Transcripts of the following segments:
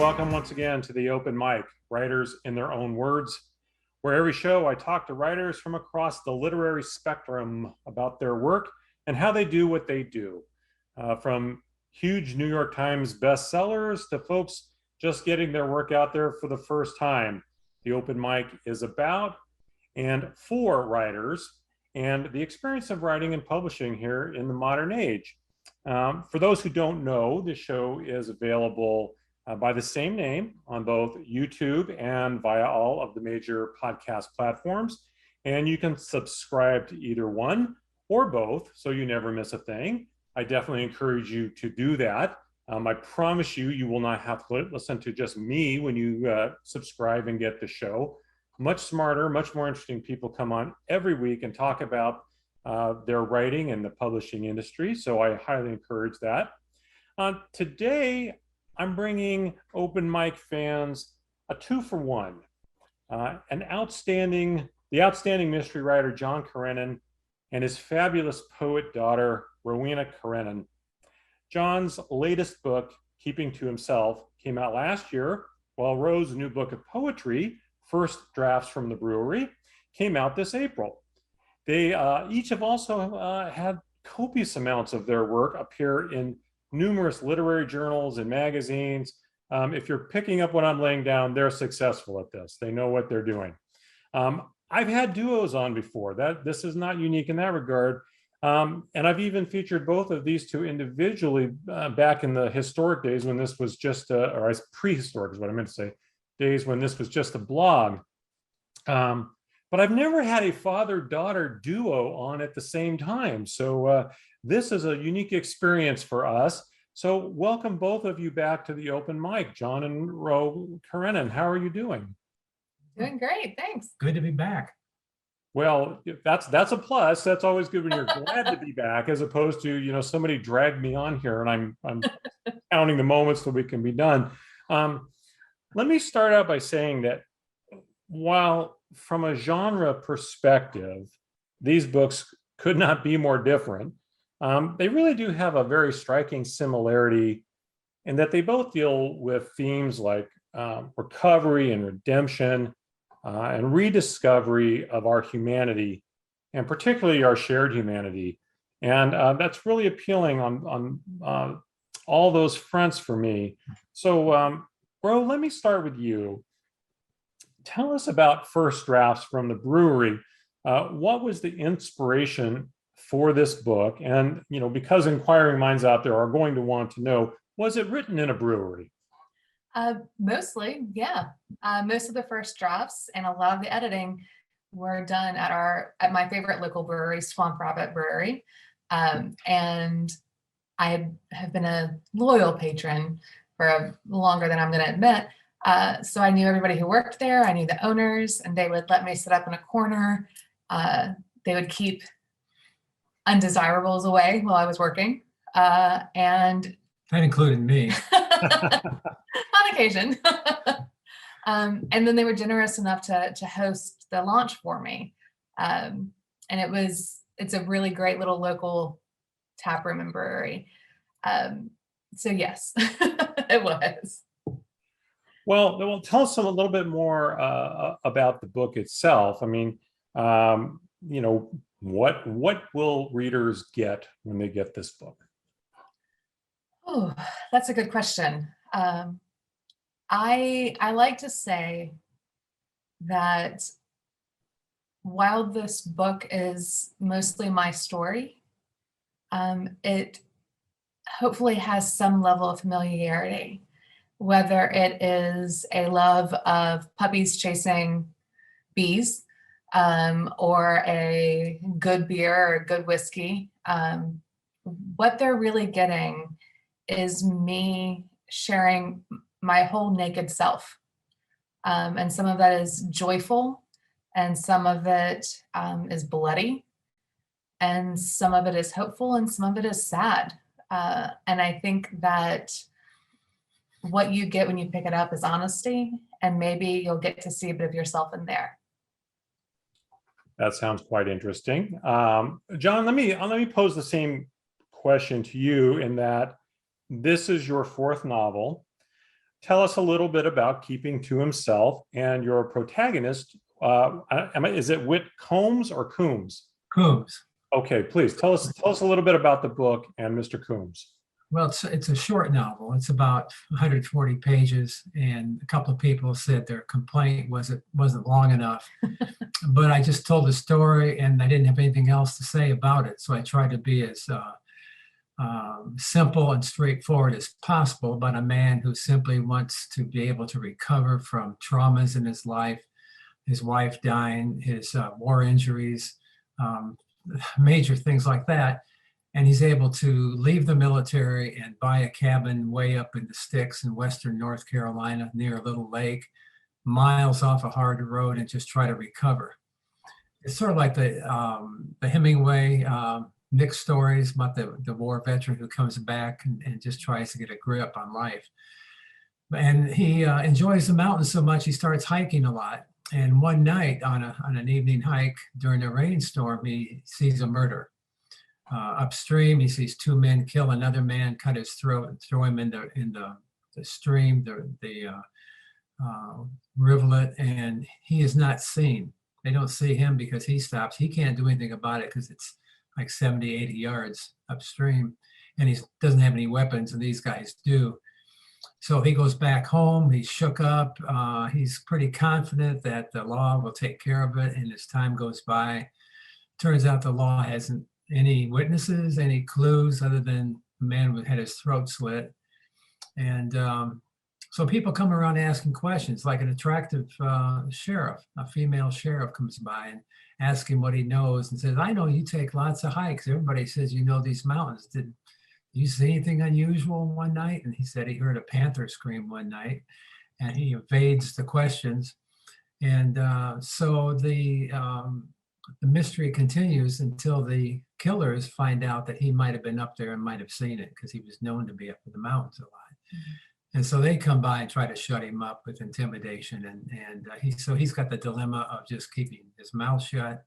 welcome once again to the Open Mic, Writers in Their Own Words, where every show I talk to writers from across the literary spectrum about their work and how they do what they do. From huge New York Times bestsellers to folks just getting their work out there for the first time. The Open Mic is about and for writers and the experience of writing and publishing here in the modern age. For those who don't know, this show is available by the same name on both YouTube and via all of the major podcast platforms. And you can subscribe to either one or both, so you never miss a thing. I definitely encourage you to do that. I promise you, you will not have to listen to just me when you subscribe and get the show. Much smarter, much more interesting people come on every week and talk about their writing and the publishing industry. So I highly encourage that. Today, I'm bringing Open Mic fans a 2-for-1. The outstanding mystery writer, John Carenen, and his fabulous poet daughter, Rowena Carenen. John's latest book, Keeping to Himself, came out last year, while Rowe's new book of poetry, First Drafts from the Brewery, came out this April. They each have also had copious amounts of their work appear in numerous literary journals and magazines. If you're picking up what I'm laying down, they're successful at this. They know what they're doing. I've had duos on before. This is not unique in that regard. And I've even featured both of these two individually back in the historic days when this was just, or prehistoric is what I meant to say, days when this was just a blog. But I've never had a father-daughter duo on at the same time. So this is a unique experience for us. So welcome both of you back to the Open Mic, John and Rowe Carenen. How are you doing? Doing great, thanks. Good to be back. Well, that's a plus. That's always good when you're glad to be back, as opposed to, somebody dragged me on here and I'm counting the moments till we can be done. Let me start out by saying that while from a genre perspective, these books could not be more different, they really do have a very striking similarity in that they both deal with themes like recovery and redemption and rediscovery of our humanity, and particularly our shared humanity. And that's really appealing on all those fronts for me. So, Rowe, let me start with you. Tell us about First Drafts from the Brewery. What was the inspiration for this book? And, because inquiring minds out there are going to want to know, was it written in a brewery? Mostly, yeah. Most of the first drafts and a lot of the editing were done at my favorite local brewery, Swamp Rabbit Brewery. And I have been a loyal patron for longer than I'm going to admit. So I knew everybody who worked there. I knew the owners, and they would let me sit up in a corner. They would keep undesirables away while I was working. And that included me. On occasion. And then they were generous enough to host the launch for me. And it's a really great little local tap room and brewery. So yes, it was. Well, tell us a little bit more about the book itself. I mean, what will readers get when they get this book? Oh, that's a good question. I like to say that while this book is mostly my story, it hopefully has some level of familiarity, whether it is a love of puppies chasing bees, or a good beer or good whiskey. What they're really getting is me sharing my whole naked self. And some of that is joyful, and some of it is bloody, and some of it is hopeful, and some of it is sad. And I think that what you get when you pick it up is honesty, and maybe you'll get to see a bit of yourself in there. That sounds quite interesting. John, let me pose the same question to you, in that this is your fourth novel. tell us a little bit about Keeping to Himself and your protagonist. Is it Whit Combs or Coombs? Coombs. Okay, please tell us a little bit about the book and Mr. Coombs. Well, it's a short novel. It's about 140 pages, and a couple of people said their complaint wasn't long enough. But I just told the story, and I didn't have anything else to say about it. So I tried to be as simple and straightforward as possible about a man who simply wants to be able to recover from traumas in his life, his wife dying, his war injuries, major things like that. And he's able to leave the military and buy a cabin way up in the sticks in western North Carolina near a little lake, miles off a hard road, and just try to recover. It's sort of like the Hemingway Nick stories about the war veteran who comes back and just tries to get a grip on life. And he enjoys the mountains so much, he starts hiking a lot. And one night on an evening hike during a rainstorm, he sees a murder. Upstream, he sees two men kill another man, cut his throat, and throw him in the stream, the rivulet, and he is not seen. They don't see him because he stops. He can't do anything about it because it's like 70, 80 yards upstream, and he doesn't have any weapons, and these guys do. So he goes back home. He's shook up. He's pretty confident that the law will take care of it, and as time goes by, turns out the law hasn't any witnesses, any clues other than the man who had his throat slit. And so people come around asking questions, like an attractive sheriff, a female sheriff comes by and asks him what he knows and says, I know you take lots of hikes. Everybody says you know these mountains. Did you see anything unusual one night? And he said he heard a panther scream one night, and he evades the questions. And so the mystery continues until the killers find out that he might have been up there and might have seen it because he was known to be up in the mountains a lot. Mm-hmm. And so they come by and try to shut him up with intimidation. And he's got the dilemma of just keeping his mouth shut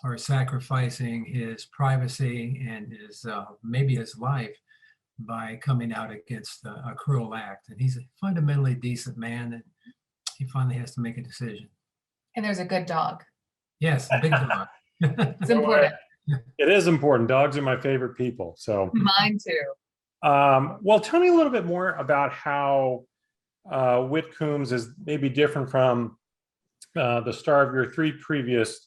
or sacrificing his privacy and his maybe his life by coming out against a cruel act. And he's a fundamentally decent man, and he finally has to make a decision. And there's a good dog. Yes, a big dog. It's important. It is important. Dogs are my favorite people. So mine too. Well, tell me a little bit more about how Whit Coombs is maybe different from the star of your three previous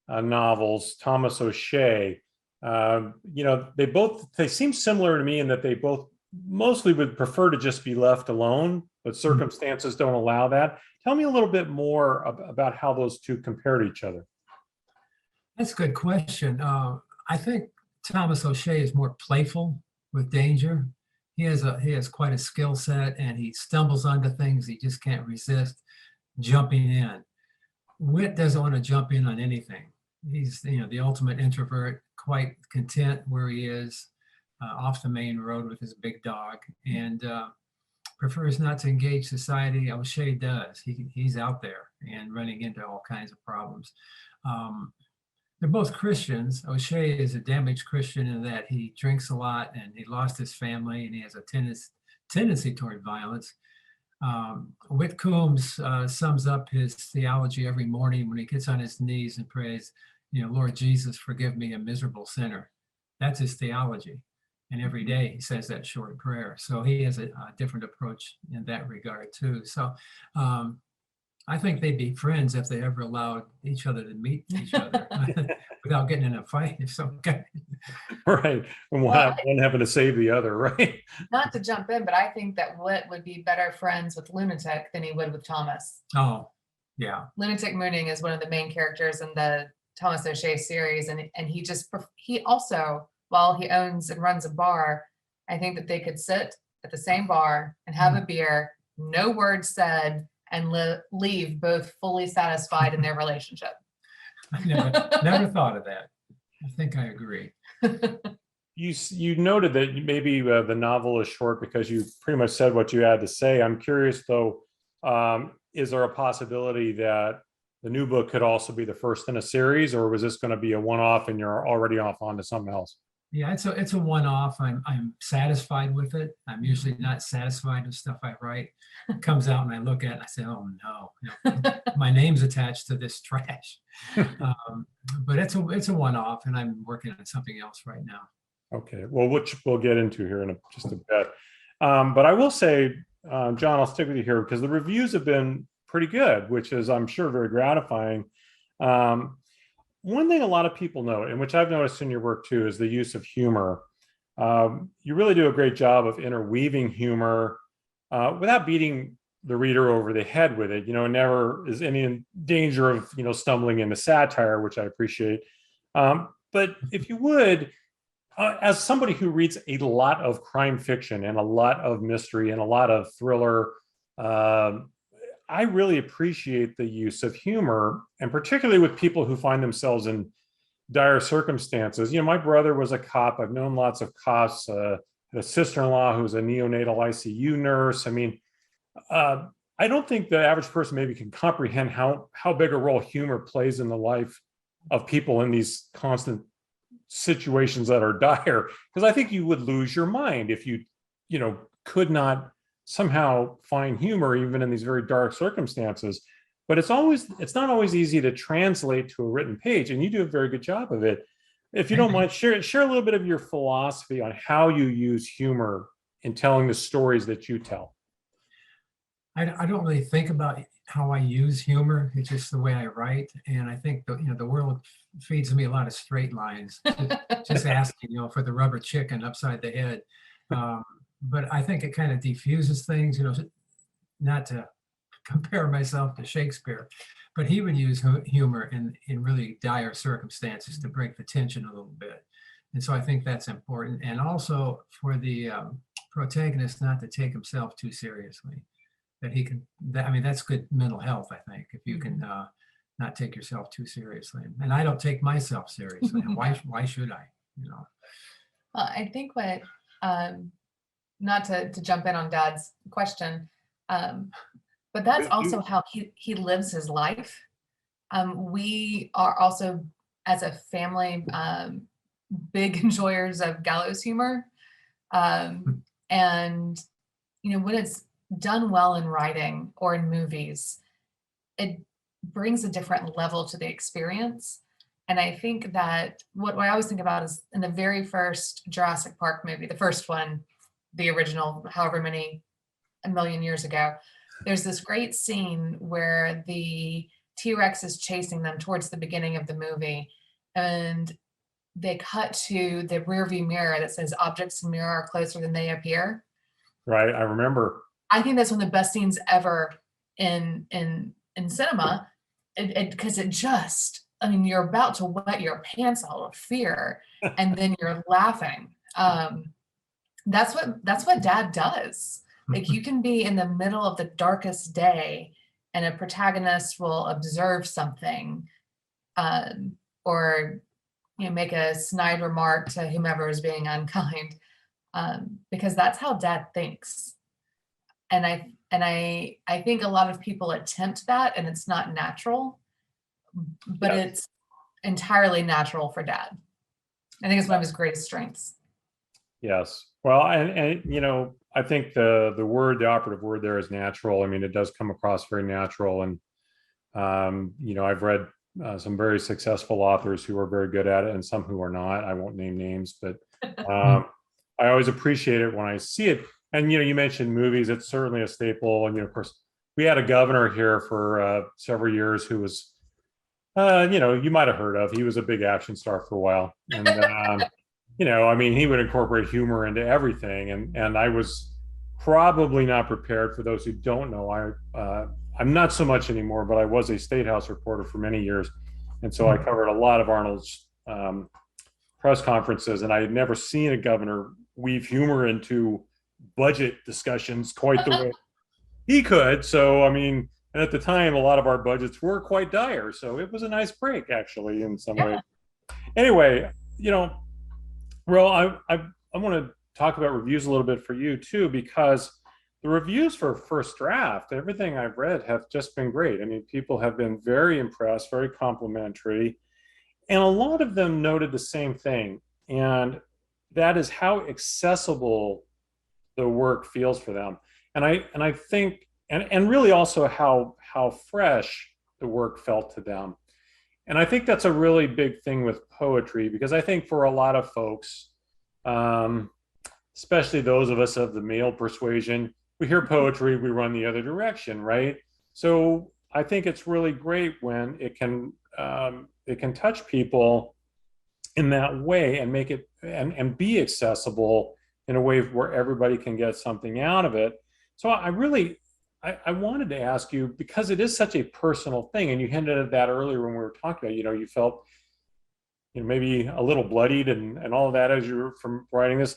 novels, Thomas O'Shea. They seem similar to me in that they both mostly would prefer to just be left alone, but circumstances don't allow that. Tell me a little bit more about how those two compare to each other. That's a good question. I think Thomas O'Shea is more playful with danger. He has quite a skill set, and he stumbles onto things he just can't resist jumping in. Whit doesn't want to jump in on anything. He's the ultimate introvert, quite content where he is off the main road with his big dog, and prefers not to engage society. O'Shea does. He's out there and running into all kinds of problems. They're both Christians. O'Shea is a damaged Christian in that he drinks a lot and he lost his family and he has a tendency toward violence. Whit Coombs sums up his theology every morning when he gets on his knees and prays, Lord Jesus, forgive me, a miserable sinner. That's his theology. And every day he says that short prayer. So he has a different approach in that regard too. So I think they'd be friends if they ever allowed each other to meet each other without getting in a fight. If some guy. Right. And one having to save the other, right? Not to jump in, but I think that Whit would be better friends with Lunatic than he would with Thomas. Oh, yeah. Lunatic Mooning is one of the main characters in the Thomas O'Shea series. And he also, while he owns and runs a bar, I think that they could sit at the same bar and have a beer, no words said, and leave both fully satisfied in their relationship. I never thought of that. I think I agree. You noted that maybe the novel is short because you pretty much said what you had to say. I'm curious though, is there a possibility that the new book could also be the first in a series, or was this going to be a one-off and you're already off onto something else? Yeah, it's a one-off. I'm satisfied with it. I'm usually not satisfied with stuff I write. It comes out and I look at it and I say, oh no, my name's attached to this trash. But it's a one-off, and I'm working on something else right now. Okay, well, which we'll get into here in just a bit. But I will say, John, I'll stick with you here because the reviews have been pretty good, which is, I'm sure, very gratifying. One thing a lot of people know, and which I've noticed in your work too, is the use of humor. You really do a great job of interweaving humor without beating the reader over the head with it. Never is any danger of, stumbling into satire, which I appreciate. But if you would, as somebody who reads a lot of crime fiction and a lot of mystery and a lot of thriller, I really appreciate the use of humor, and particularly with people who find themselves in dire circumstances. My brother was a cop. I've known lots of cops, a sister-in-law who's a neonatal ICU nurse. I mean, I don't think the average person maybe can comprehend how big a role humor plays in the life of people in these constant situations that are dire, because I think you would lose your mind if you could not somehow find humor even in these very dark circumstances. But it's not always easy to translate to a written page, and you do a very good job of it. If you don't mind, share a little bit of your philosophy on how you use humor in telling the stories that you tell. I don't really think about how I use humor. It's just the way I write, and I think the world feeds me a lot of straight lines. Just asking, for the rubber chicken upside the head. But I think it kind of diffuses things. Not to compare myself to Shakespeare, but he would use humor in really dire circumstances to break the tension a little bit. And so I think that's important, and also for the protagonist not to take himself too seriously. That's good mental health, I think, if you can not take yourself too seriously. And I don't take myself seriously. And why should I? Well, I think what, not to jump in on Dad's question, but that's also how he lives his life. We are also, as a family, big enjoyers of gallows humor. And, when it's done well in writing or in movies, it brings a different level to the experience. And I think that what I always think about is in the very first Jurassic Park movie, the first one, the original, however many, a million years ago, there's this great scene where the T-Rex is chasing them towards the beginning of the movie, and they cut to the rearview mirror that says objects in mirror are closer than they appear. Right, I remember. I think that's one of the best scenes ever in cinema, because it just, you're about to wet your pants out of fear, and then you're laughing. That's what Dad does. Like, you can be in the middle of the darkest day, and a protagonist will observe something, or make a snide remark to whomever is being unkind, because that's how Dad thinks. And I think a lot of people attempt that, and it's not natural, but it's entirely natural for Dad. I think it's one of his greatest strengths. Yes. Well, and I think the operative word there is natural. It does come across very natural. And, I've read some very successful authors who are very good at it and some who are not. I won't name names, but I always appreciate it when I see it. And, you mentioned movies. It's certainly a staple. And, of course, we had a governor here for several years who was, you might have heard of. He was a big action star for a while. And, he would incorporate humor into everything. And I was probably not prepared. For those who don't know, I'm not so much anymore, but I was a State House reporter for many years. And so I covered a lot of Arnold's press conferences, and I had never seen a governor weave humor into budget discussions quite the way he could. So, and at the time, a lot of our budgets were quite dire. So it was a nice break, actually, in some way. Anyway, Ro, I want to talk about reviews a little bit for you too, because the reviews for First Draft, everything I've read, have just been great. People have been very impressed, very complimentary, and a lot of them noted the same thing. And that is how accessible the work feels for them. And I think, and really also how fresh the work felt to them. And I think that's a really big thing with poetry, because I think for a lot of folks, um, especially those of us of the male persuasion, we hear poetry, we run the other direction, right? So I think it's really great when it can touch people in that way and make it and be accessible in a way where everybody can get something out of it. So I wanted to ask you, because it is such a personal thing, and you hinted at that earlier when we were talking about, you felt, maybe a little bloodied and all of that as you were from writing this.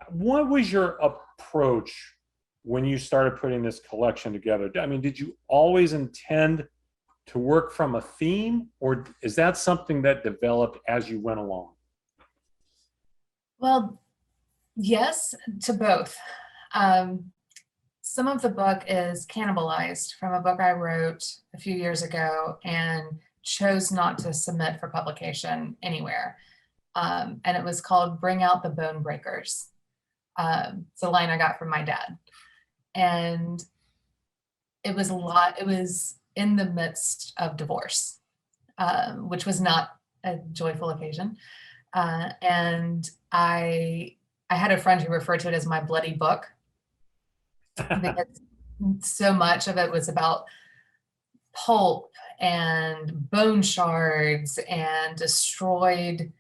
What was your approach when you started putting this collection together? I mean, did you always intend to work from a theme, or is that something that developed as you went along? Well, yes to both. Some of the book is cannibalized from a book I wrote a few years ago and chose not to submit for publication anywhere. And it was called Bring Out the Bone Breakers. It's a line I got from my dad. And it was in the midst of divorce, which was not a joyful occasion. And I had a friend who referred to it as my bloody book, because so much of it was about pulp and bone shards and destroyed,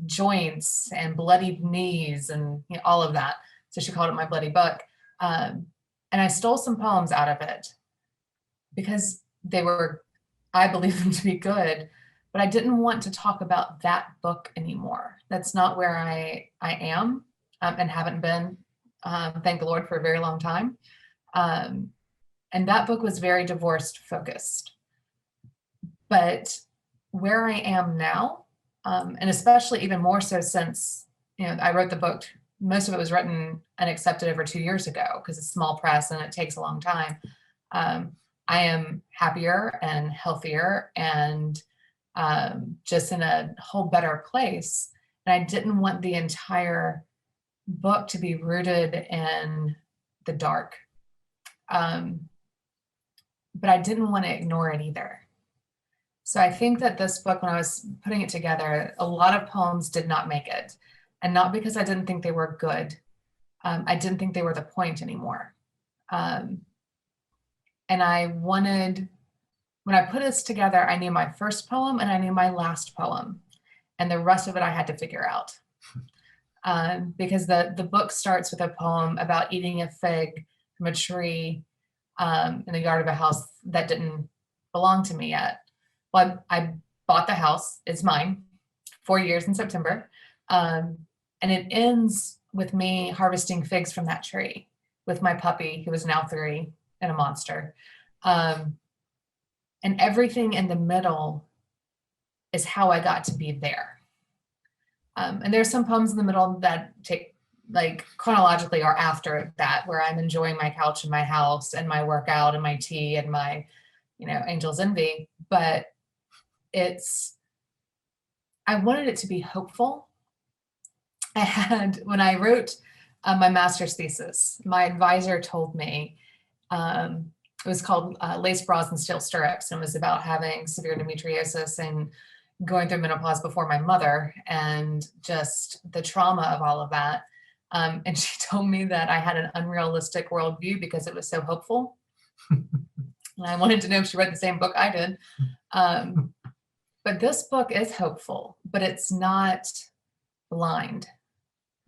joints and bloodied knees and all of that. So she called it my bloody book. And I stole some poems out of it because I believe them to be good, but I didn't want to talk about that book anymore. That's not where I am, and haven't been, thank the Lord, for a very long time. And that book was very divorce focused. But where I am now, and especially even more so since, I wrote the book, most of it was written and accepted over 2 years ago because it's small press and it takes a long time. I am happier and healthier and just in a whole better place. And I didn't want the entire book to be rooted in the dark. But I didn't want to ignore it either. So I think that this book, when I was putting it together, a lot of poems did not make it. And not because I didn't think they were good. I didn't think they were the point anymore. And I wanted, when I put this together, I knew my first poem and I knew my last poem. And the rest of it I had to figure out. Because the book starts with a poem about eating a fig from a tree in the yard of a house that didn't belong to me yet. Well, I bought the house, it's mine, 4 years in September. And it ends with me harvesting figs from that tree with my puppy, who is now 3 and a monster. And everything in the middle is how I got to be there. And there's some poems in the middle that take, like, chronologically or after that, where I'm enjoying my couch in my house and my workout and my tea and my, angel's envy. But I wanted it to be hopeful. When I wrote my master's thesis, my advisor told me, it was called Lace Bras and Steel Stirrups, and it was about having severe endometriosis and going through menopause before my mother and just the trauma of all of that. And she told me that I had an unrealistic worldview because it was so hopeful. And I wanted to know if she read the same book I did. But this book is hopeful, but it's not blind.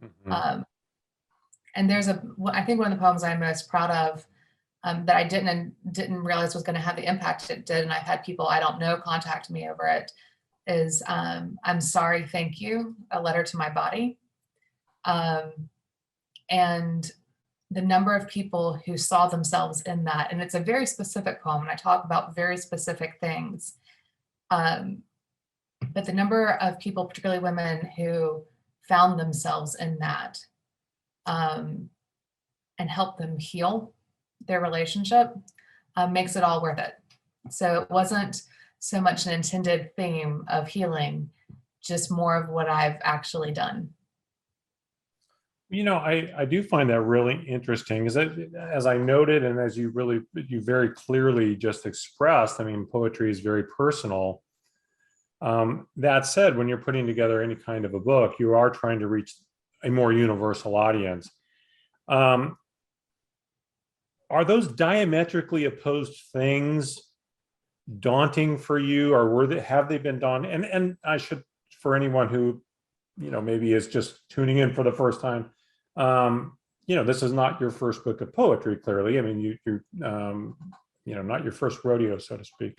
Mm-hmm. And I think one of the poems I'm most proud of, that I didn't realize was going to have the impact it did, and I've had people I don't know contact me over it, is I'm sorry, thank you, a letter to my body. And the number of people who saw themselves in that, and it's a very specific poem, and I talk about very specific things. But the number of people, particularly women, who found themselves in that, and helped them heal their relationship, makes it all worth it. So it wasn't so much an intended theme of healing, just more of what I've actually done I do find that really interesting, is that, as I noted, and as you very clearly just expressed, I mean, poetry is very personal. That said, when you're putting together any kind of a book, you are trying to reach a more universal audience. Are those diametrically opposed things daunting for you, or have they been daunting? And I should, for anyone who, maybe is just tuning in for the first time, this is not your first book of poetry, clearly. I mean, you're not your first rodeo, so to speak.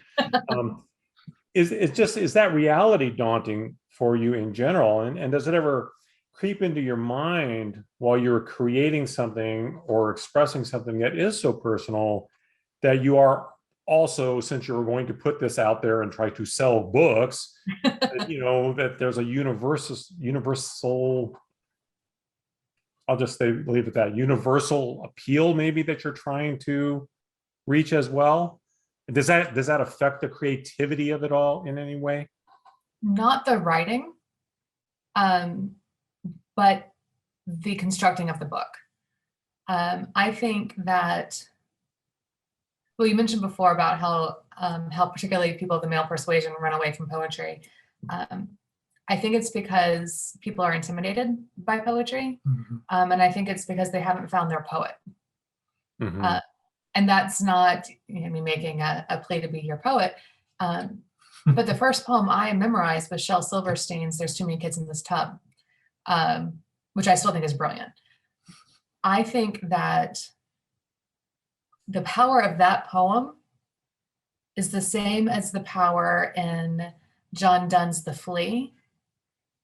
Is that reality daunting for you in general? And does it ever creep into your mind while you're creating something or expressing something that is so personal, that you are also, since you're going to put this out there and try to sell books, that there's a universal, I'll just leave it at that, universal appeal maybe that you're trying to reach as well? Does that affect the creativity of it all in any way? Not the writing, but the constructing of the book. I think that, well, you mentioned before about how particularly people of the male persuasion run away from poetry. I think it's because people are intimidated by poetry. Mhm. And I think it's because they haven't found their poet. Mhm. And that's not me making a plea to be your poet. But the first poem I memorized was Shel Silverstein's "There's Too Many Kids in This Tub," which I still think is brilliant. I think that the power of that poem is the same as the power in John Donne's The Flea,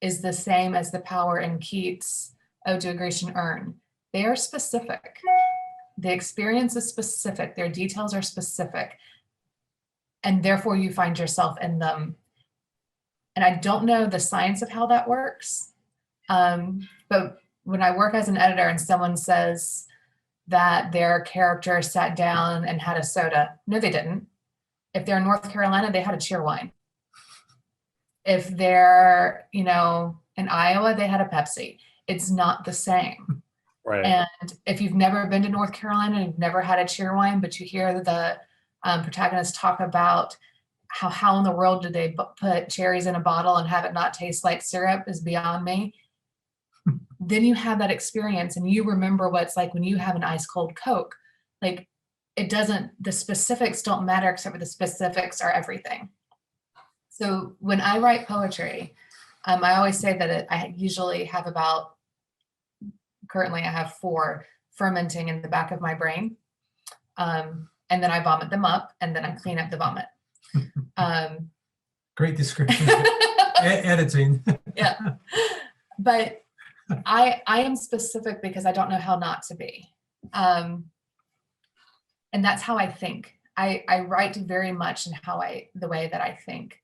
is the same as the power in Keats' Ode to a Grecian Urn. They are specific. The experience is specific. Their details are specific. And therefore you find yourself in them. And I don't know the science of how that works. But when I work as an editor and someone says that their character sat down and had a soda, no, they didn't. If they're in North Carolina, they had a cheerwine. If they're, in Iowa, they had a Pepsi. It's not the same. Right. And if you've never been to North Carolina and you've never had a cheerwine, but you hear the protagonist talk about how in the world did they put cherries in a bottle and have it not taste like syrup is beyond me. Then you have that experience and you remember what it's like when you have an ice cold Coke. Like the specifics don't matter, except for the specifics are everything. So when I write poetry, I always say that I usually have currently I have 4 fermenting in the back of my brain. And then I vomit them up and then I clean up the vomit. Great description. Editing. Yeah. But I am specific because I don't know how not to be. And that's how I think. I write very much in the way that I think.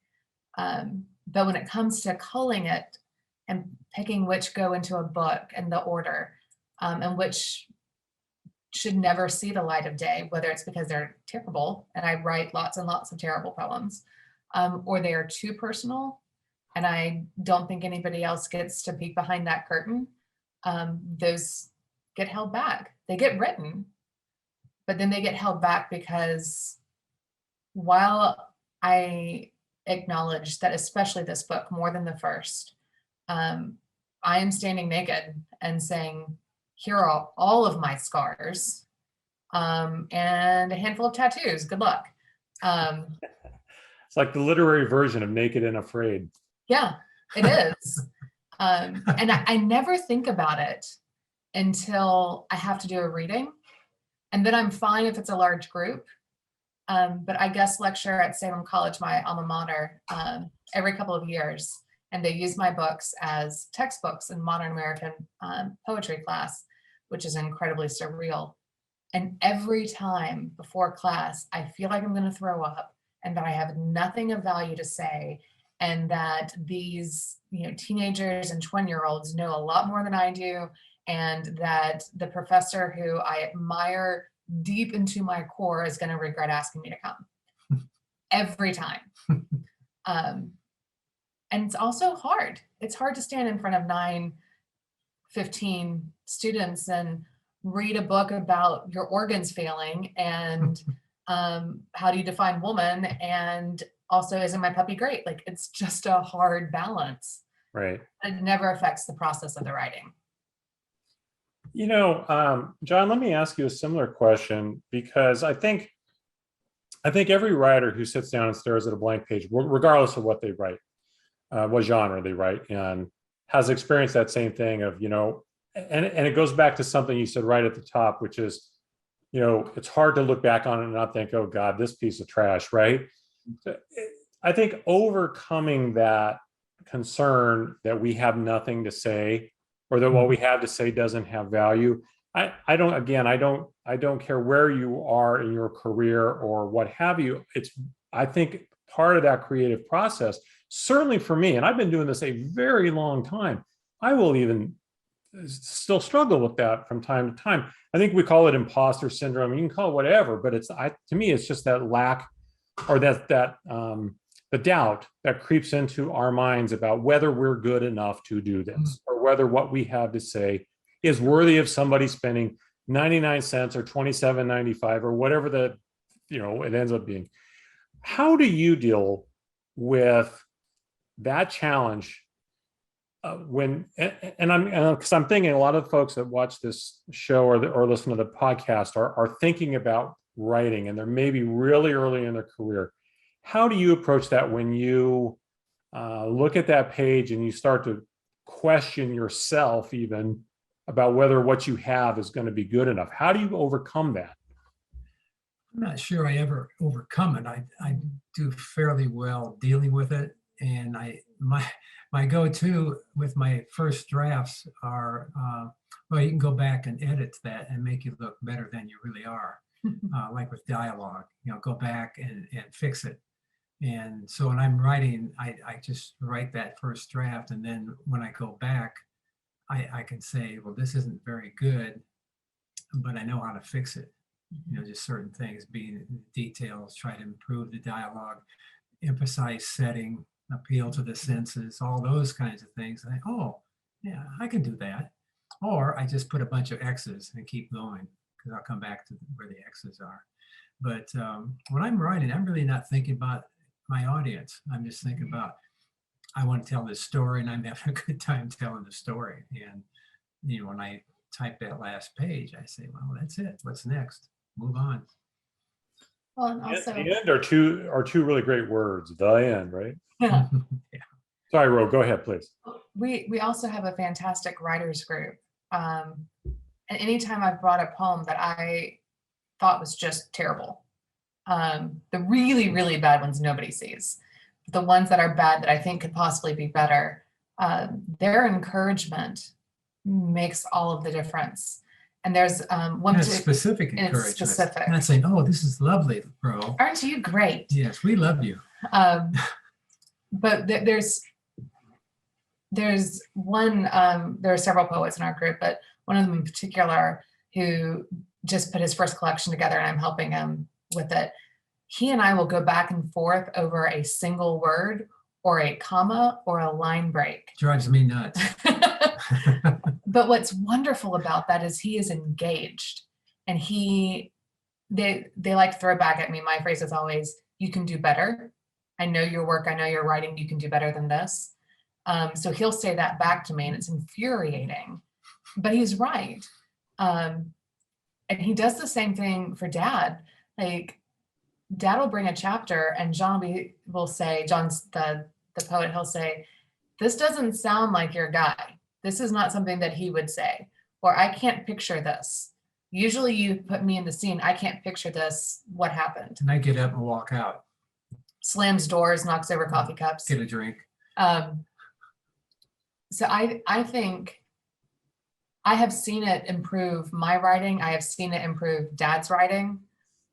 But when it comes to culling it and picking which go into a book and the order, and which should never see the light of day, whether it's because they're terrible, and I write lots and lots of terrible poems, or they are too personal, and I don't think anybody else gets to peek behind that curtain, those get held back. They get written, but then they get held back because while I acknowledge that, especially this book, more than the first, I am standing naked and saying, here are all of my scars, and a handful of tattoos. Good luck. It's like the literary version of Naked and Afraid. Yeah, it is. And I never think about it until I have to do a reading. And then I'm fine if it's a large group. But I guest lecture at Salem College, my alma mater, every couple of years. And they use my books as textbooks in modern American poetry class, which is incredibly surreal. And every time before class, I feel like I'm going to throw up and that I have nothing of value to say. And that these teenagers and 20-year-olds know a lot more than I do. And that the professor who I admire deep into my core is going to regret asking me to come. Every time. And it's also hard. It's hard to stand in front of 9 15 students and read a book about your organs failing and how do you define woman, and also isn't my puppy great? Like, it's just a hard balance. Right. It never affects the process of the writing. You know, John, let me ask you a similar question, because I think every writer who sits down and stares at a blank page, regardless of what they write, what genre they write, and has experienced that same thing of, you know, and it goes back to something you said right at the top, which is, you know, it's hard to look back on it and not think, oh God, this piece of trash, right? I think overcoming that concern that we have nothing to say, or that what we have to say doesn't have value. I don't care where you are in your career or what have you. I think part of that creative process, certainly for me, and I've been doing this a very long time, I will even still struggle with that from time to time. I think we call it imposter syndrome. You can call it whatever, but to me, it's just that lack, or the doubt that creeps into our minds about whether we're good enough to do this, or whether what we have to say is worthy of somebody spending 99 cents or $27.95 or whatever it ends up being. How do you deal with that challenge because I'm thinking a lot of folks that watch this show or listen to the podcast are thinking about writing, and they're maybe really early in their career. How do you approach that when you look at that page and you start to question yourself even about whether what you have is going to be good enough? How do you overcome that? I'm not sure I ever overcome it. I do fairly well dealing with it. And my go-to with my first drafts are, well, you can go back and edit that and make you look better than you really are. Like with dialogue, go back and fix it. And so when I'm writing, I just write that first draft. And then when I go back, I can say, well, this isn't very good, but I know how to fix it. Just certain things, being details, try to improve the dialogue, emphasize setting, appeal to the senses, all those kinds of things. And oh, yeah, I can do that. Or I just put a bunch of X's and keep going, because I'll come back to where the X's are. But when I'm writing, I'm really not thinking about my audience. I'm just thinking about, I want to tell this story, and I'm having a good time telling the story. And when I type that last page, I say, well, that's it. What's next? Move on. Well, and also, the end are two really great words. The end, right? yeah. Yeah. Sorry, Rowe, go ahead, please. We also have a fantastic writers group. And anytime I've brought a poem that I thought was just terrible, the really, really bad ones nobody sees. The ones that are bad that I think could possibly be better, their encouragement makes all of the difference. And there's one specific encouragement. It's specific. Not saying, oh, this is lovely, bro. Aren't you great? Yes, we love you. But there's one, there are several poets in our group, but one of them in particular who just put his first collection together, and I'm helping him with it. He and I will go back and forth over a single word or a comma or a line break. Drives me nuts. But what's wonderful about that is he is engaged, and they like to throw back at me. My phrase is always, you can do better. I know your work. I know your writing. You can do better than this. So he'll say that back to me, and it's infuriating, but he's right. And he does the same thing for Dad. Like, Dad will bring a chapter, and John will say, John's the poet, he'll say, this doesn't sound like your guy. This is not something that he would say, or I can't picture this. Usually you put me in the scene. I can't picture this. What happened? And I get up and walk out. Slams doors, knocks over coffee cups. Get a drink. So I think I have seen it improve my writing. I have seen it improve Dad's writing.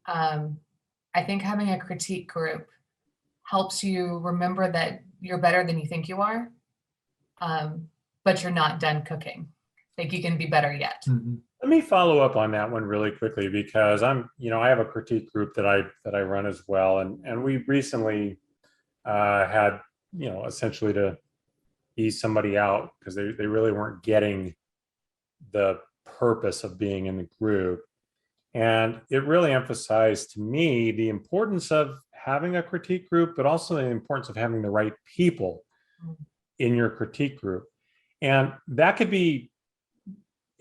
I think having a critique group helps you remember that you're better than you think you are, but you're not done cooking. Like, you can be better yet. Mm-hmm. Let me follow up on that one really quickly, because I have a critique group that I run as well, and we recently had essentially to ease somebody out because they really weren't getting the purpose of being in the group. And it really emphasized to me the importance of having a critique group, but also the importance of having the right people in your critique group. And that could be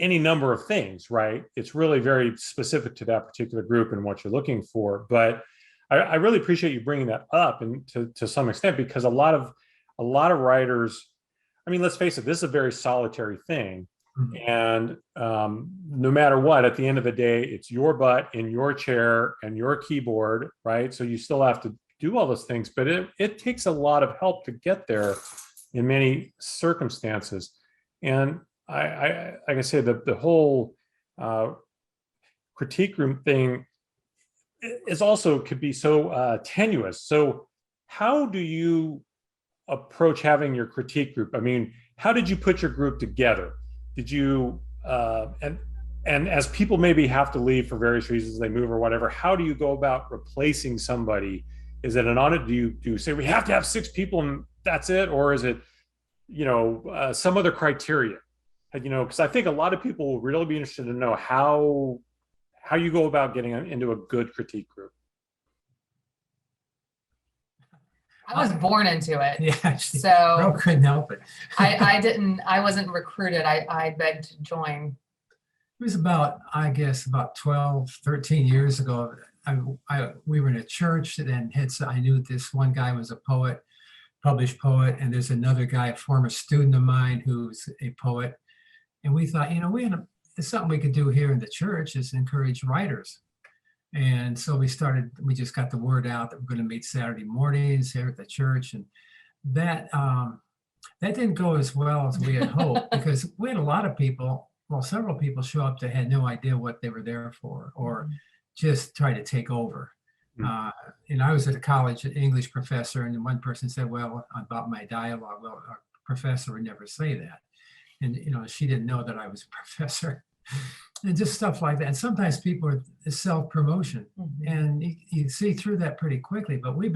any number of things, right? It's really very specific to that particular group and what you're looking for. But I really appreciate you bringing that up, and to some extent, because a lot of writers, I mean, let's face it, this is a very solitary thing. And no matter what, at the end of the day, it's your butt in your chair and your keyboard, right? So you still have to do all those things, but it takes a lot of help to get there in many circumstances. And like I said, the whole critique room thing is also could be so tenuous. So how do you approach having your critique group? I mean, how did you put your group together? Did you and as people maybe have to leave for various reasons, they move or whatever, how do you go about replacing somebody? Is it an audit? Do you say we have to have 6 people and that's it, or is it, you know, some other criteria? You know, because I think a lot of people will really be interested to know how you go about getting into a good critique group. I was born into it. Yeah, so Rowe couldn't help it. I wasn't recruited. I begged to join. It was about, I guess, about 12, 13 years ago. We were in a church, and I knew this one guy was a poet, published poet, and there's another guy, a former student of mine, who's a poet. And we thought, you know, there's something we could do here in the church is encourage writers. And so we just got the word out that we're going to meet Saturday mornings here at the church. And that didn't go as well as we had hoped, because we had a lot of people, well, several people show up that had no idea what they were there for, or just try to take over. And I was at a college, an English professor, and one person said, well, about my dialogue, well, our professor would never say that. And, you know, she didn't know that I was a professor. And just stuff like that. And sometimes people are self-promotion, and you see through that pretty quickly. But we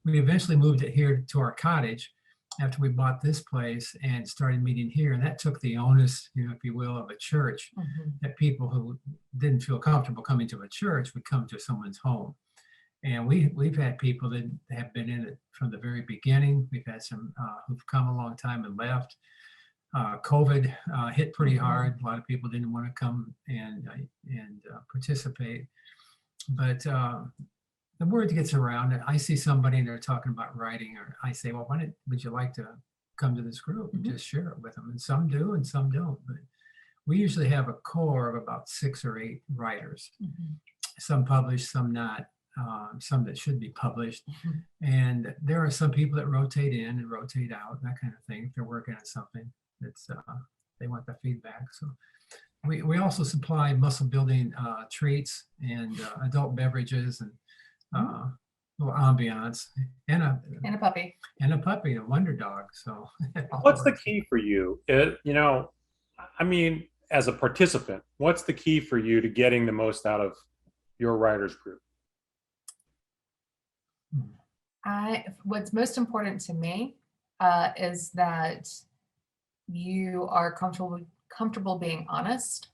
eventually moved it here to our cottage after we bought this place and started meeting here. And that took the onus, you know, if you will, of a church, that people who didn't feel comfortable coming to a church would come to someone's home. And we've had people that have been in it from the very beginning. We've had some who've come a long time and left. COVID hit pretty hard. A lot of people didn't want to come and participate. But the word gets around. I see somebody and they're talking about writing, or I say, well, would you like to come to this group and just share it with them? And some do and some don't. But we usually have a core of about 6 or 8 writers. Some published, some not. Some that should be published. And there are some people that rotate in and rotate out, that kind of thing, if they're working on something. They want the feedback. So we also supply muscle building treats and adult beverages and little ambiance and a puppy, a wonder dog. So what's the key for you? You know, I mean, as a participant, what's the key for you to getting the most out of your writers group? What's most important to me is that you are comfortable being honest,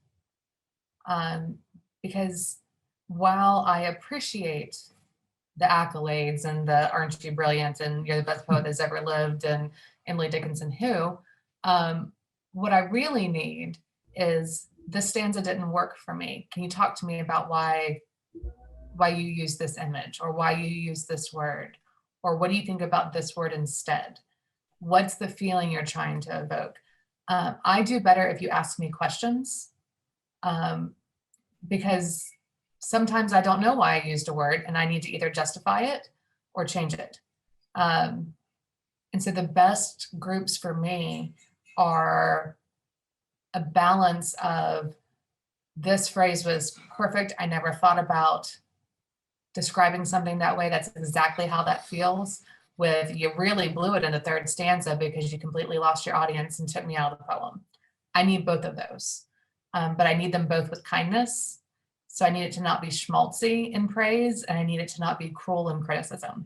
because while I appreciate the accolades and the aren't you brilliant and you're the best poet that's ever lived and Emily Dickinson who, what I really need is this stanza didn't work for me. Can you talk to me about why you use this image, or why you use this word, or what do you think about this word instead? What's the feeling you're trying to evoke? I do better if you ask me questions, because sometimes I don't know why I used a word and I need to either justify it or change it. And so the best groups for me are a balance of this phrase was perfect. I never thought about describing something that way. That's exactly how that feels. With you really blew it in the 3rd stanza because you completely lost your audience and took me out of the poem. I need both of those, but I need them both with kindness. So I need it to not be schmaltzy in praise, and I need it to not be cruel in criticism.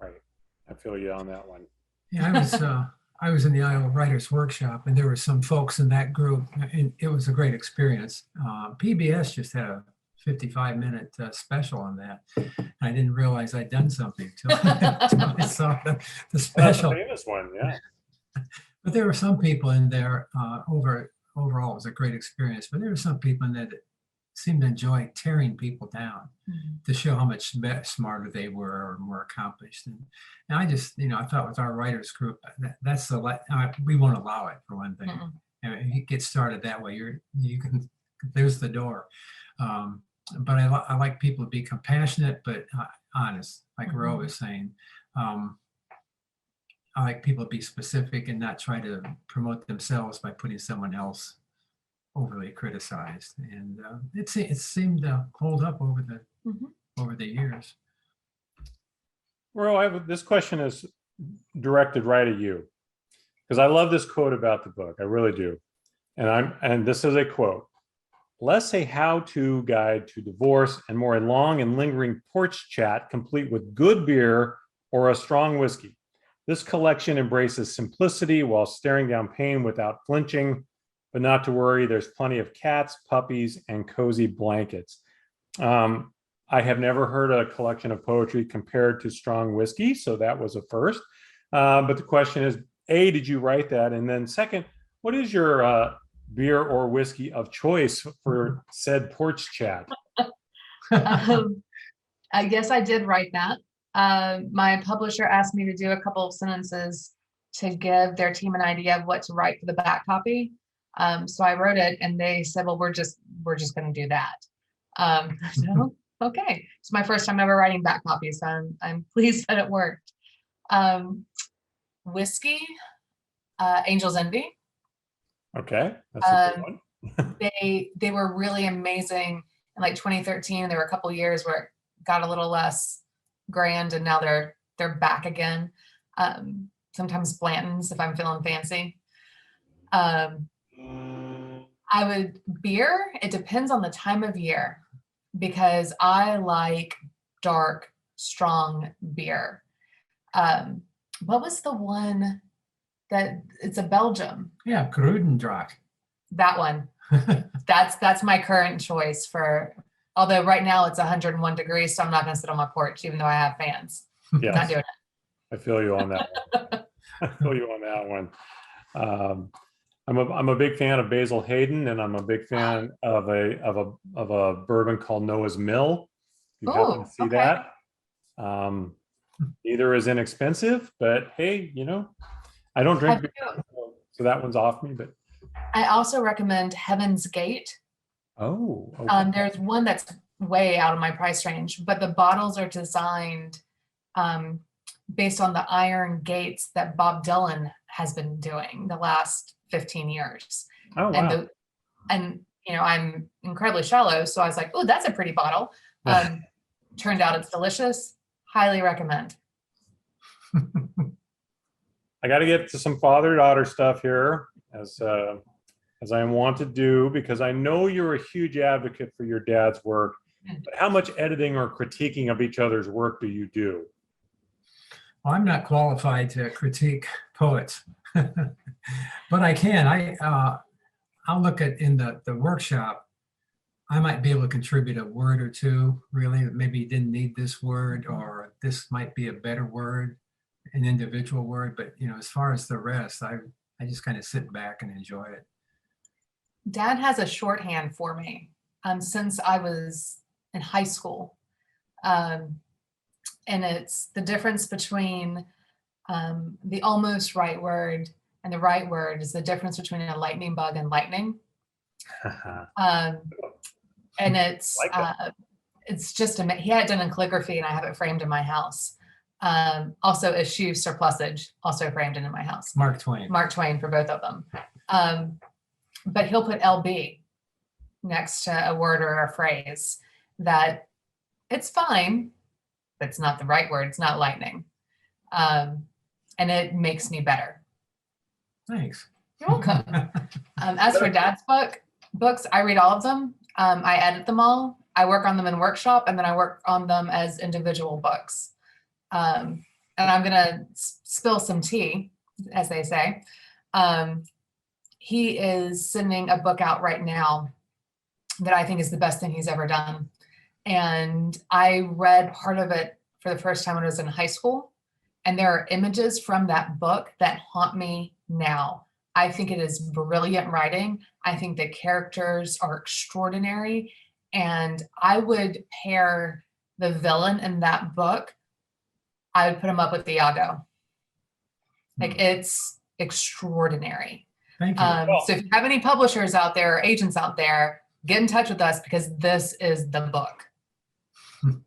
Right. I feel you on that one. Yeah, I was in the Iowa Writers Workshop, and there were some folks in that group, and it was a great experience. PBS just had a 55-minute special on that. I didn't realize I'd done something till I saw the special. That's a famous one, yeah. But there were some people in there, overall, it was a great experience, but there were some people in there that seemed to enjoy tearing people down to show how much smarter they were or more accomplished. And I just, I thought with our writers group, that's we won't allow it, for one thing. And if you get started that way, you can, there's the door. But I like people to be compassionate, but honest, like Rowe was saying. I like people to be specific and not try to promote themselves by putting someone else overly criticized. And it seemed to hold up over the years. Rowe, this question is directed right at you, because I love this quote about the book. I really do. And this is a quote: less a how-to guide to divorce and more a long and lingering porch chat complete with good beer or a strong whiskey. This collection embraces simplicity while staring down pain without flinching, but not to worry, there's plenty of cats, puppies, and cozy blankets. I have never heard a collection of poetry compared to strong whiskey, so that was a first. But the question is, A, did you write that? And then second, what is your beer or whiskey of choice for said porch chat? I guess I did write that. My publisher asked me to do a couple of sentences to give their team an idea of what to write for the back copy. So I wrote it, and they said, well, we're just going to do that. So, okay. It's my first time ever writing back copies, so I'm pleased that it worked. Whiskey, Angel's Envy. Okay, that's a good one. They were really amazing in like 2013. There were a couple of years where it got a little less grand, and now they're back again. Sometimes Blanton's if I'm feeling fancy. Beer, it depends on the time of year, because I like dark, strong beer. What was the one that it's a Belgium? Yeah, Grudendrak. That one. That's my current choice for, although right now it's 101 degrees, so I'm not going to sit on my porch, even though I have fans. Yes. Not doing it. I feel you on that one. I feel you on that one. I'm a big fan of Basil Hayden, and I'm a big fan of a bourbon called Noah's Mill. You happen to see that. Neither is inexpensive, but hey, I don't drink beer, so that one's off me. But I also recommend Heaven's Gate. Oh, okay. There's one that's way out of my price range, but the bottles are designed based on the iron gates that Bob Dylan has been doing the last 15 years. Oh, wow. And I'm incredibly shallow, so I was like, oh, that's a pretty bottle. Turned out it's delicious. Highly recommend. I got to get to some father-daughter stuff here, as I am wont to do, because I know you're a huge advocate for your dad's work. But how much editing or critiquing of each other's work do you do? Well, I'm not qualified to critique poets, but I can. I'll look at in the workshop. I might be able to contribute a word or two, really, that maybe you didn't need this word, or this might be a better word, an individual word. But as far as the rest, I just kind of sit back and enjoy it. Dad has a shorthand for me since I was in high school. And it's the difference between the almost right word and the right word is the difference between a lightning bug and lightning. And it's just he had it done in calligraphy, and I have it framed in my house. Also eschew surplusage, also framed in my house. Mark Twain for both of them. But he'll put LB next to a word or a phrase that it's fine, but it's not the right word. It's not lightning. And it makes me better. Thanks. You're welcome. As for Dad's books, I read all of them. I edit them all. I work on them in workshop, and then I work on them as individual books. And I'm going to spill some tea. as they say. He is sending a book out right now that I think is the best thing he's ever done. And I read part of it for the first time when I was in high school. And there are images from that book that haunt me now. I think it is brilliant writing. I think the characters are extraordinary. And I would pair the villain in that book, I would put him up with Iago. Like, it's extraordinary. Thank you. So if you have any publishers out there or agents out there, get in touch with us, because this is the book.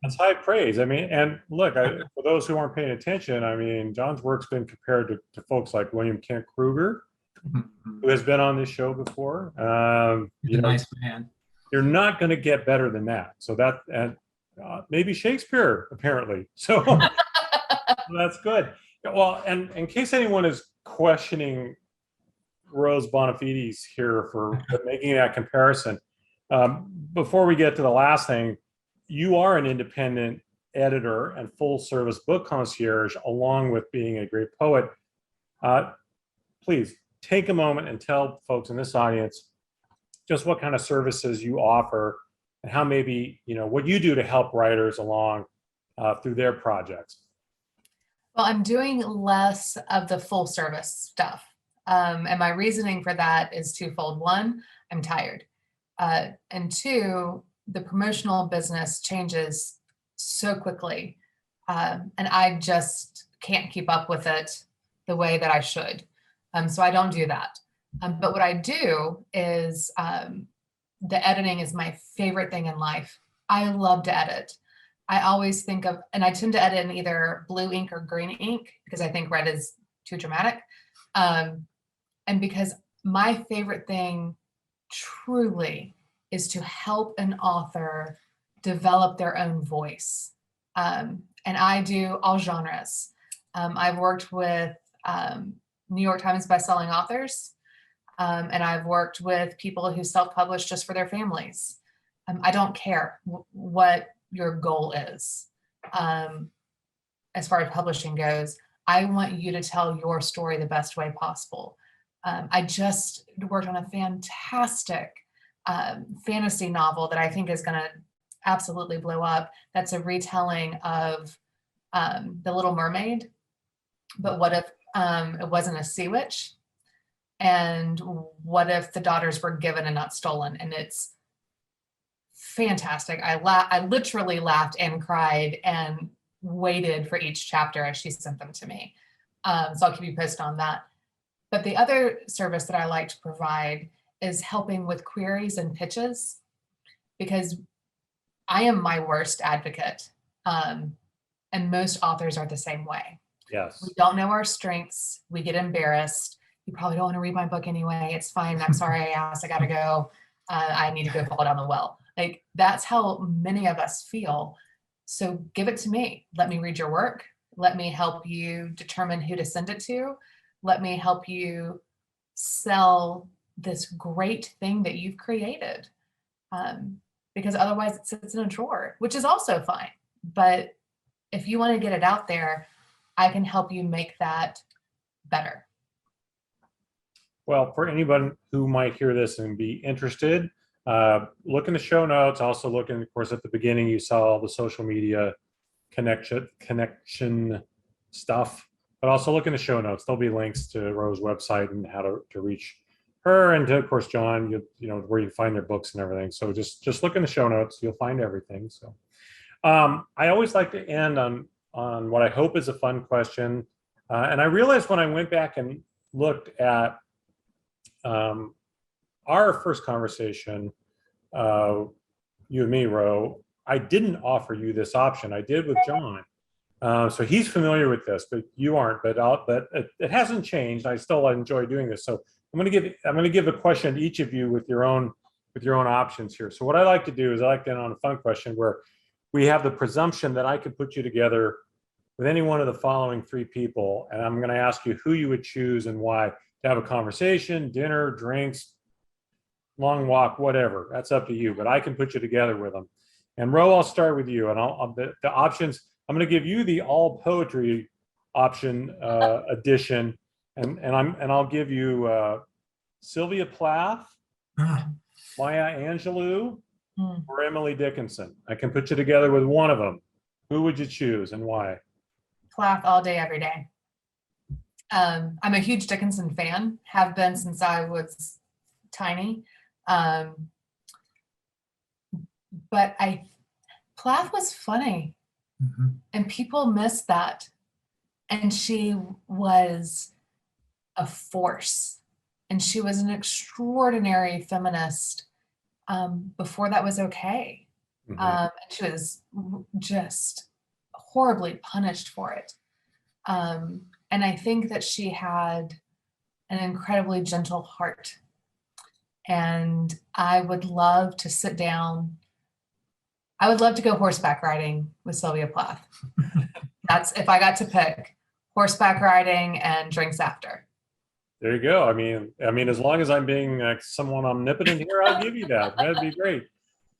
That's high praise. I mean, and look, for those who aren't paying attention, I mean, John's work's been compared to folks like William Kent Kruger, who has been on this show before. He's a nice man. You're not going to get better than that. So that, and maybe Shakespeare, apparently. So that's good. Well, and in case anyone is questioning Rose Bonafides here for making that comparison, before we get to the last thing, you are an independent editor and full service book concierge, along with being a great poet. Please take a moment and tell folks in this audience just what kind of services you offer and how maybe, you know, what you do to help writers along through their projects. Well, I'm doing less of the full service stuff. And my reasoning for that is twofold. One, I'm tired. And two, the promotional business changes so quickly. And I just can't keep up with it the way that I should. So I don't do that. But what I do is the editing is my favorite thing in life. I love to edit. I always think of, and I tend to edit in either blue ink or green ink because I think red is too dramatic. And because my favorite thing truly is to help an author develop their own voice. And I do all genres. I've worked with New York Times bestselling authors, and I've worked with people who self-publish just for their families. I don't care what your goal is. As far as publishing goes, I want you to tell your story the best way possible. I just worked on a fantastic fantasy novel that I think is going to absolutely blow up. That's a retelling of The Little Mermaid, but what if it wasn't a sea witch? And what if the daughters were given and not stolen? And it's fantastic. I literally laughed and cried and waited for each chapter as she sent them to me. So I'll keep you posted on that. But the other service that I like to provide is helping with queries and pitches, because I am my worst advocate. And most authors are the same way. Yes. We don't know our strengths. We get embarrassed. You probably don't want to read my book anyway. It's fine. I'm sorry I asked. I got to go. I need to go fall down the well. Like, that's how many of us feel. So give it to me. Let me read your work. Let me help you determine who to send it to. Let me help you sell this great thing that you've created. Because otherwise it sits in a drawer, which is also fine. But if you want to get it out there, I can help you make that better. Well, for anyone who might hear this and be interested, look in the show notes. Also look in, of course, at the beginning, you saw all the social media connection stuff, but also look in the show notes. There'll be links to Rowe's website and how to reach her, and to, of course, John, you know, where you can find their books and everything. So just look in the show notes. You'll find everything. So I always like to end on what I hope is a fun question. And I realized when I went back and looked at our first conversation, you and me, Rowe, I didn't offer you this option. I did with John. So he's familiar with this, but you aren't. But it hasn't changed. I still enjoy doing this. So I'm going to give a question to each of you with your own options here. So what I like to do is I like to end on a fun question where we have the presumption that I could put you together with any one of the following three people, and I'm going to ask you who you would choose and why to have a conversation, dinner, drinks, long walk, whatever. That's up to you, but I can put you together with them. And Rowe, I'll start with you, and the options. I'm going to give you the all poetry option edition, and I'll give you Sylvia Plath, Ah, Maya Angelou, Hmm. or Emily Dickinson. I can put you together with one of them. Who would you choose and why? Plath all day, every day. I'm a huge Dickinson fan, have been since I was tiny. But Plath was funny, mhm. and people miss that. And she was a force, and she was an extraordinary feminist before that was okay. Mhm. And she was just horribly punished for it. And I think that she had an incredibly gentle heart. And I would love to sit down. I would love to go horseback riding with Sylvia Plath. That's if I got to pick horseback riding and drinks after. There you go. I mean, as long as I'm being someone omnipotent here, I'll give you that. That'd be great.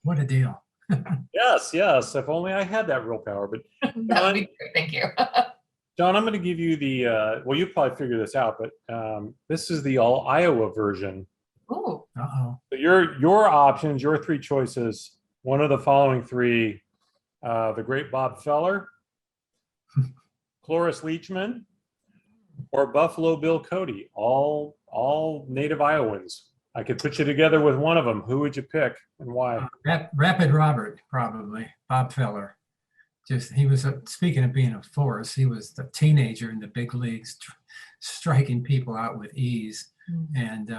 What a deal. Yes, yes. If only I had that real power. But That would be great. Thank you. John, I'm going to give you the. Well, you probably figure this out, but this is the all Iowa version. Ooh. Uh-oh. So your options, your three choices. One of the following three: the great Bob Feller, Cloris Leachman, or Buffalo Bill Cody. All native Iowans. I could put you together with one of them. Who would you pick and why? Rapid Robert, probably. Bob Feller. Just he was speaking of being a force. He was the teenager in the big leagues, striking people out with ease, and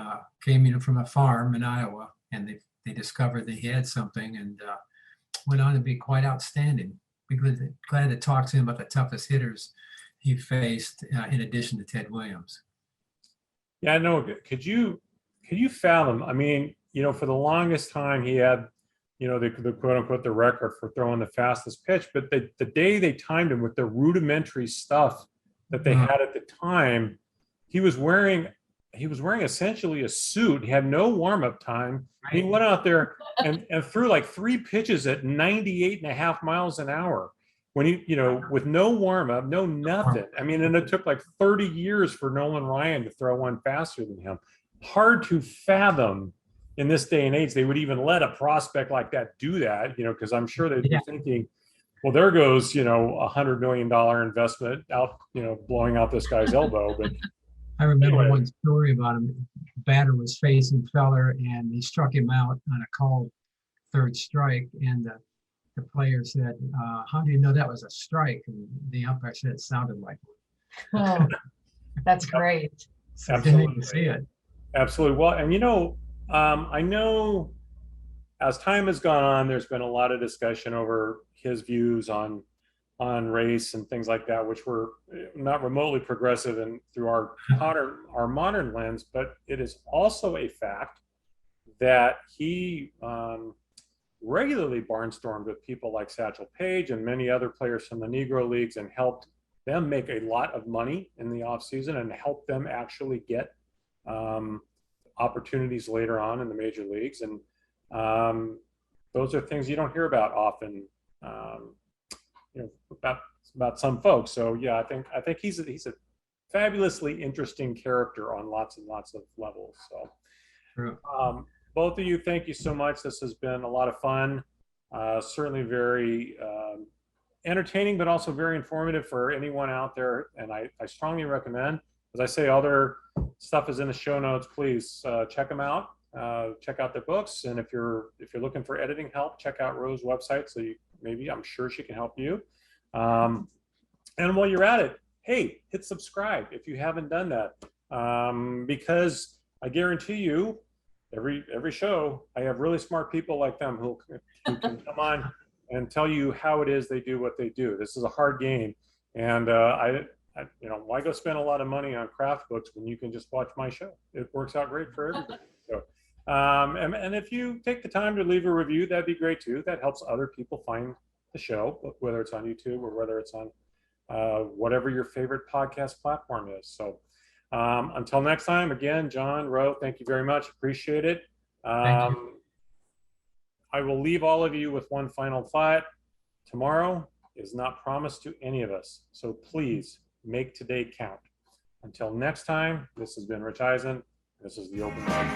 came from a farm in Iowa, and they discovered that he had something, and went on to be quite outstanding. We're glad to talk to him about the toughest hitters he faced, in addition to Ted Williams. Yeah, I know. Could you fathom? I mean, for the longest time he had, the quote unquote the record for throwing the fastest pitch, but the day they timed him with the rudimentary stuff that they had at the time, he was wearing essentially a suit. He had no warm-up time. He went out there and threw like 3 pitches at 98.5 miles an hour. When with no warm-up, no nothing. I mean, and it took like 30 years for Nolan Ryan to throw one faster than him. Hard to fathom in this day and age they would even let a prospect like that do that, because I'm sure they'd be thinking, well, there goes, $100 million investment out, blowing out this guy's elbow. But I remember one story about him. Batter was facing Feller, and he struck him out on a called third strike, and the player said, how do you know that was a strike? And the umpire said it sounded like one. Oh, that's great. So didn't even see it. Absolutely. Well, and I know as time has gone on, there's been a lot of discussion over his views on race and things like that, which were not remotely progressive and through our modern lens. But it is also a fact that he regularly barnstormed with people like Satchel Paige and many other players from the Negro Leagues and helped them make a lot of money in the offseason and helped them actually get opportunities later on in the major leagues. And those are things you don't hear about often, about some folks. So yeah, I think he's a fabulously interesting character on lots and lots of levels. So True. Both of you, thank you so much. This has been a lot of fun. Certainly very entertaining, but also very informative for anyone out there. And I strongly recommend, as I say, all their stuff is in the show notes. Please check them out. Check out their books. And if you're looking for editing help, check out Rowe's website. So I'm sure she can help you. And while you're at it, hey, hit subscribe if you haven't done that. Because I guarantee you, every show, I have really smart people like them who can come on and tell you how it is they do what they do. This is a hard game. And why go spend a lot of money on craft books when you can just watch my show? It works out great for everybody. So, and if you take the time to leave a review, that'd be great too. That helps other people find the show, whether it's on YouTube or whether it's on whatever your favorite podcast platform is. So until next time, again, John, Rowe, thank you very much. Appreciate it. Thank you. I will leave all of you with one final thought. Tomorrow is not promised to any of us. So please make today count. Until next time, this has been Rich Eisen. This is the Open Mic.